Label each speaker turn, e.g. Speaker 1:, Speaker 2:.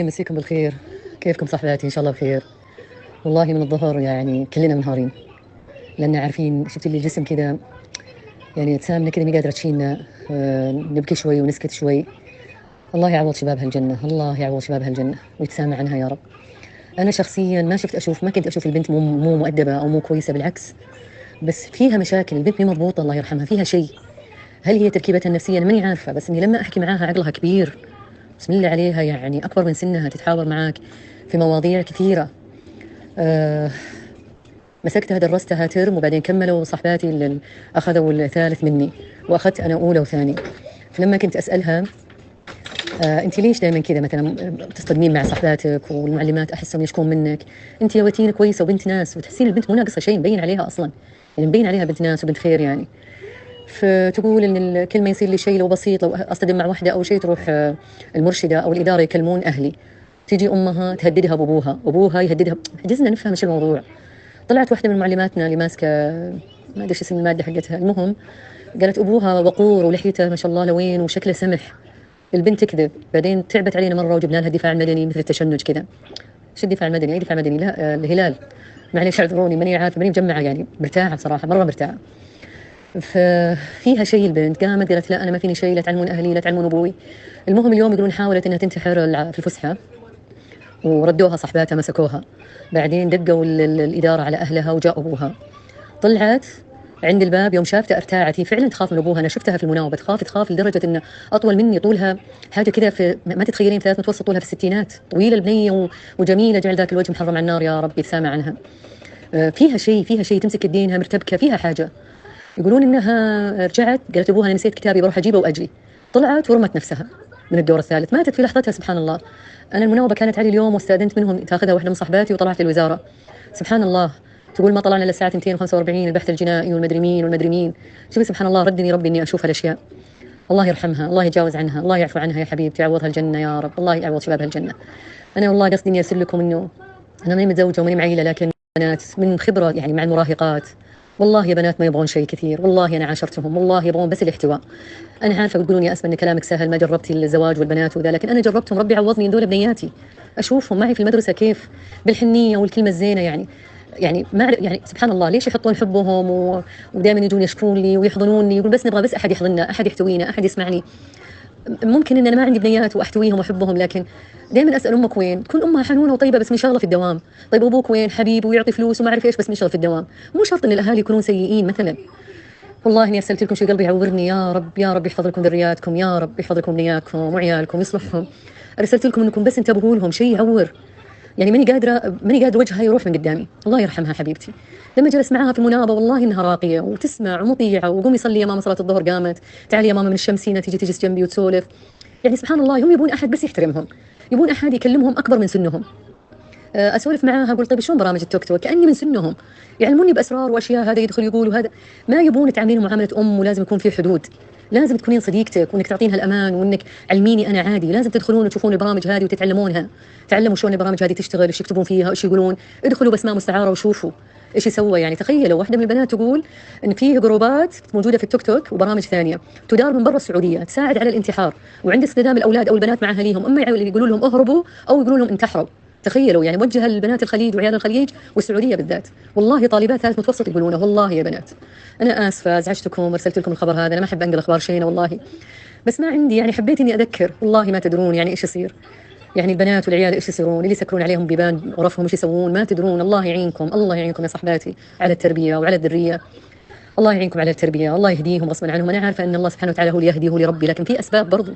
Speaker 1: يمسيكم بالخير. كيفكم صحباتي؟ إن شاء الله بخير. والله من الظهر يعني كلنا منهارين، لأن عارفين شفت اللي الجسم كذا يعني أجسامنا كذا ما قادرة تشيلنا. نبكي شوي ونسكت شوي. الله يعوض شباب هالجنة، الله يعوض شباب هالجنة ويتسامى عنها يا رب. أنا شخصيا ما كنت أشوف البنت مو مؤدبة أو مو كويسة، بالعكس، بس فيها مشاكل. البنت مو مضبوطة، الله يرحمها، فيها شيء. هل هي تركيبتها النفسية؟ أنا ماني عارفة، بس إني لما أحكي معاها عقلها كبير، بسم الله عليها، يعني أكبر من سنها، تتحاور معاك في مواضيع كثيرة. آه مسكتها درستها ترم، وبعدين كملوا صحباتي اللي أخذوا الثالث مني، وأخذت أنا أولى وثاني. فلما كنت أسألها أنت ليش دائما كذا مثلا تصطدمين مع صحباتك والمعلمات أحسهم يشكون منك؟ أنت يا وتين كويسة وبنت ناس، وتحسين البنت مو ناقصة شيء، مبين عليها أصلا، يعني مبين عليها بنت ناس وبنت خير يعني. فتقول ان كل ما يصير لي شيء لو بسيط، لو اصطدم مع واحده او شيء، تروح المرشده او الاداره يكلمون اهلي، تيجي امها تهددها بابوها، ابوها يهددها. حجزنا نفهم ايش الموضوع. طلعت واحده من معلماتنا اللي ماسكه، ما ادري ايش اسم الماده حقتها، المهم قالت ابوها وقور ولحيته ما شاء الله لوين وشكله سمح. البنت تكذب. بعدين تعبت علينا مره وجبنا لها الدفاع المدني مثل التشنج كذا. ايش الدفاع المدني؟ اي دفاع مدني؟ لا الهلال. معليش اعذروني، ماني عارفه، ماني مجمعه يعني، مرتاحه بصراحه، مره مرتاحه. ففيها شيء البنت، قامت قالت لا انا ما فيني شيء، لا تعلمون اهلي لا تعلمون ابوي. المهم اليوم يقولون حاولت انها تنتحر في الفسحه، وردوها صحباتها مسكوها. بعدين دقوا الاداره على اهلها وجاء ابوها. طلعت عند الباب، يوم شافته ارتاعت. هي فعلا تخاف من ابوها، انا شفتها في المناوبه تخاف لدرجه انه اطول مني، طولها حاجه كذا في ما تتخيلين، ثلاث متوسط، طولها في الستينات، طويله البنيه وجميله، جعل ذاك الوجه محرم على النار، يا رب يتسامى عنها. فيها شيء تمسك يدينها مرتبكه، فيها حاجه. يقولون انها رجعت قالت ابوها انا نسيت كتابي بروح اجيبه واجي. طلعت ورمت نفسها من الدور الثالث، ماتت في لحظتها سبحان الله. انا المناوبه كانت علي اليوم، واستاذنت منهم تاخذها واحده من صحباتي، وطلعت للوزاره. سبحان الله. تقول ما طلعنا الا الساعه 2:45، البحث الجنائي والمدري مين والمدري مين. شوفي سبحان الله، ردني ربي اني اشوف هالاشياء. الله يرحمها، الله يتجاوز عنها، الله يعفو عنها يا حبيبتي، يعوضها الجنه يا رب، الله يعوض شباب الجنه. انا والله قصدي اني ارسل لكم انه انا ماني متزوجه وماني معيله، لكن بنات من خبره يعني مع المراهقات، والله يا بنات ما يبغون شيء كثير، والله انا عاشرتهم، والله يبغون بس الاحتواء. انا عارفه بتقولون يا اسماء ان كلامك سهل، ما جربتي الزواج والبنات وذا، لكن انا جربتهم، ربي عوضني ان دول بنياتي. اشوفهم معي في المدرسه كيف بالحنيه والكلمه الزينه يعني ما يعني سبحان الله ليش يحطون حبهم ودائما يجون يشكون لي ويحضنوني، يقول بس نبغى بس احد يحضننا، احد يحتوينا، احد يسمعني. ممكن ان انا ما عندي بنيات واحتويهم واحبهم، لكن دائما اسال امك وين؟ تكون امها حنونه وطيبه بس منشغله في الدوام. طيب ابوك وين؟ حبيب ويعطي فلوس وما اعرف ايش، بس منشغل في الدوام. مو شرط ان الاهالي يكونون سيئين مثلا. والله اني ارسلت لكم شيء قلبي يعورني، يا رب يا رب يحفظ لكم ذرياتكم، يا رب يحفظ لكم بنياتكم وعيالكم يصلحهم. ارسلت لكم انكم بس انتبهوا لهم، شيء يعور. يعني ماني قادره وجهها يروح من قدامي، الله يرحمها حبيبتي. لما جلس معاها في المناوبه والله انها راقيه وتسمع ومطيعه، وقومي صلي يا ماما صلاه الظهر، قامت. تعالي يا ماما من الشمسينه تيجي تجلس جنبي وتسولف. يعني سبحان الله، هم يبون احد بس يحترمهم، يبون احد يكلمهم اكبر من سنهم. اسولف معاها اقول طيب شلون برامج التوك توك، كاني من سنهم، يعلموني باسرار واشياء، هذا يدخل يقول وهذا. ما يبون تعاملين معامله ولازم يكون في حدود. لازم تكونين صديقتك، وانك تعطينها الامان، وانك علميني انا عادي. لازم تدخلون وتشوفون البرامج هذه وتتعلمونها. تعلموا شلون البرامج هذه تشتغل، ايش يكتبون فيها، ايش يقولون. ادخلوا باسماء مستعاره وشوفوا ايش يسوى. يعني تخيلوا واحده من البنات تقول ان فيه جروبات موجوده في التيك توك وبرامج ثانيه تدار من برا السعوديه تساعد على الانتحار، وعند اصطدام الاولاد او البنات مع اهاليهم، اما يقولوا لهم اهربوا او يقولوا لهم انتحروا. تخيلوا يعني موجهه للبنات الخليج وعيال الخليج والسعوديه بالذات. والله طالبات ثالث متوسط يقولونه، والله يا بنات. انا اسفه ازعجتكم وارسلت لكم الخبر هذا، انا ما احب انقل اخبار شينه والله، بس ما عندي يعني، حبيت اني اذكر. والله ما تدرون يعني ايش يصير، يعني البنات والعيال ايش يصيرون، اللي يسكرون عليهم بيبان غرفهم ايش يسوون، ما تدرون. الله يعينكم، الله يعينكم يا صحباتي على التربيه وعلى الذريه. الله يعينكم على التربيه، الله يهديهم غصبا عنهم. انا عارفه ان الله سبحانه وتعالى هو اللي يهدي، هو اللي يربي، لكن في اسباب برضو.